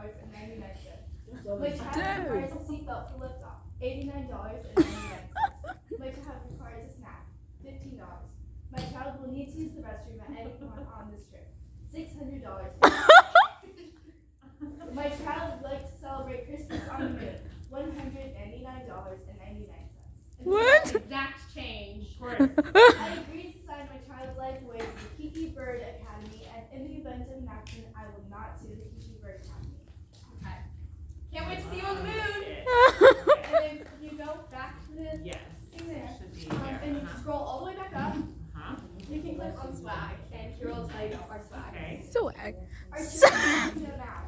My child requires a seatbelt for liftoff, $89.99. My child requires a snack, $15. My child will need to use the restroom at any point on this trip, $600. My child would like to celebrate Christmas on the moon, $199.99. What? Exact change. I agreed to sign my child's life away to the Kiki Bird Academy, and in the event of an accident, I will not sue the Kiki Bird Academy. Okay. Can't wait to see you on the moon. And then you go back to the Yes. thing there, Should be and you there. scroll all the way back up. You can click on swag, and here will tell you our swag. Okay. Swag. Our children know now.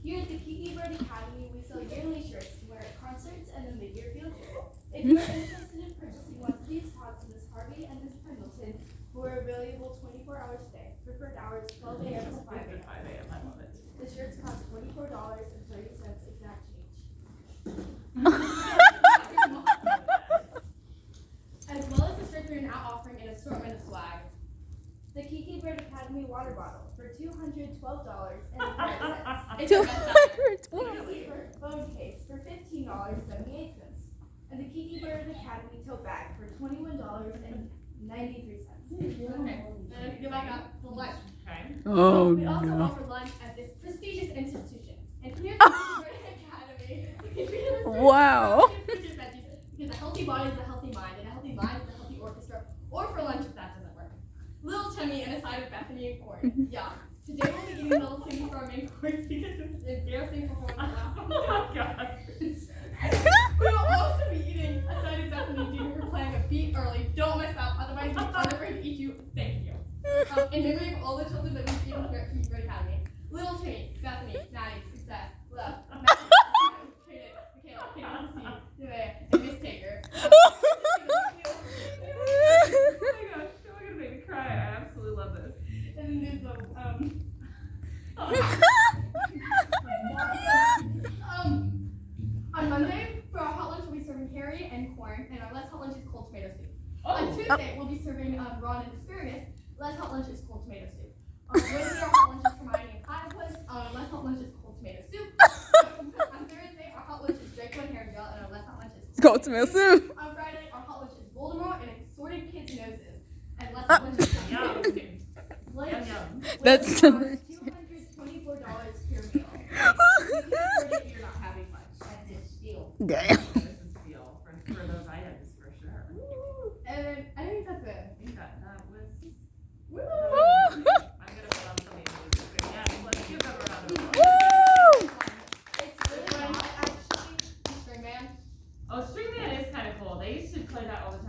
Here at the Kiki Bird Academy, we sell yearly shirts to wear at concerts and the mid-year field trip. If you are interested in purchasing one, please talk to Ms. Harvey and Ms. Pendleton, who are available 24 hours a day. Preferred hours 12 a.m. to 5 a.m. 5 a.m. I love it. The shirts cost $24.30 exact change. As well as the shirts we are now offering an assortment of swag. The Kiki Bird Academy water bottle for $212.05. It's a bestseller. The Kiki Bird phone case for $15.78. And the Kiki Bird Academy tote bag for $21.93. Okay. And go back up for lunch. Okay. Oh We also no. offer lunch at this prestigious institution. And here at the Kiki Bird Academy, Wow. because a healthy body is a healthy mind, and a healthy mind is a healthy orchestra. Or for lunch if that doesn't work. Little Timmy and a side of Bethany and corn. Yeah. Today we'll be eating Little Timmy for our main course because it's embarrassing performance last Oh my god. We will also be eating a side of Bethany due to her playing a beat early. Don't mess up, otherwise we're unafraid to eat you. Thank you. In memory of all the children that we've eaten here at Kiki Bird Academy. Little Timmy, Bethany, Maddie, Success, Love, Matt, Trinity, Michaela, Katie, Lucy, and Miss Taker. Oh my gosh. Oh, you're gonna make me cry. I absolutely love this. And then there's the, on Monday, for our hot lunch, we'll be serving carry and corn, and our less hot lunch is cold tomato soup. On Tuesday, we'll be serving raw and asparagus. Less hot lunch is cold tomato soup. On Wednesday, our hot lunch is Hermione and platypus. Less hot lunch is cold tomato soup. On Thursday, our hot lunch is Draco and hair gel, and our less hot lunch is Cold tomato soup. On Friday, our hot lunch is Voldemort and assorted kids' noses, and less hot lunch is Yum. lunch. Yum, yum. That's $224 per meal. You're not having much at this deal. Damn. This is a deal for those items for sure. And then I think that's it. I think that was. Woo! I'm gonna put on some music. Yeah, let's give them a round of applause. Woo! It's really fun. I actually, String Man. Oh, String Man is kind of cool. They used to play that all the time.